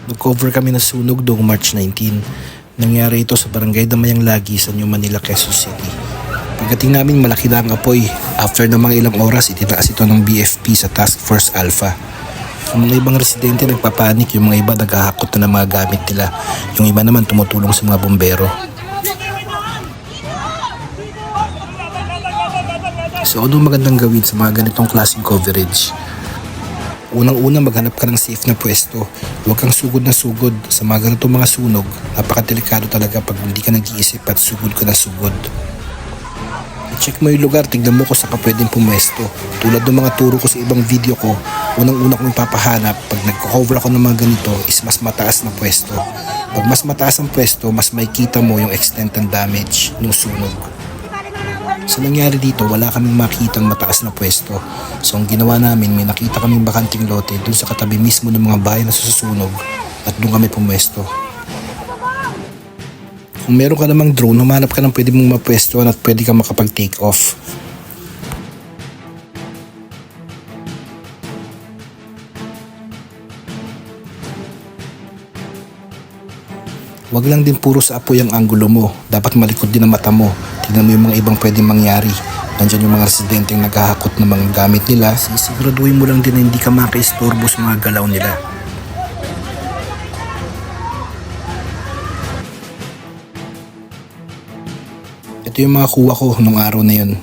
Nag-cover kami ng sunog noong March 19. Nangyari ito sa barangay Damayang Lagi sa New Manila, Quezon City. Pagdating namin malaki na ang apoy. After ng mga ilang oras, itinaas ito ng BFP sa Task Force Alpha. Ang mga ibang residente nagpapanik, yung mga iba naghahakot na ng mga gamit nila. Yung iba naman tumutulong sa mga bombero. So ano magandang gawin sa mga ganitong klaseng coverage? Unang-una, maghanap ka ng safe na pwesto. Huwag kang sugod na sugod. Sa mga ganitong mga sunog, napakadelikado talaga pag hindi ka nag-iisip at sugod ka na sugod. I-check mo yung lugar, tignan mo kung saan ka pwedeng pumwesto. Tulad ng mga turo ko sa ibang video ko, unang-una kong papahanap pag nagko-cover ako ng mga ganito is mas mataas na pwesto. Pag mas mataas ang pwesto, mas makikita mo yung extent ng damage ng sunog. So nangyari dito, wala kaming makitang mataas na pwesto. So ang ginawa namin, may nakita kaming bakanting lote dun sa katabi mismo ng mga bahay na susunog at dun kami pumwesto. Kung meron ka namang drone, humanap ka ng pwede mong mapwestuhan at pwede kang makapag-take off. Wag lang din puro sa apoy ang anggulo mo. Dapat malikod din ang mata mo. Tignan mo yung mga ibang pwedeng mangyari. Nandyan yung mga residenteng naghahakot ng mga gamit nila. Sisiguraduhin mo lang din na hindi ka makaistorbo sa mga galaw nila. Ito yung mga kuha ko nung araw na yun.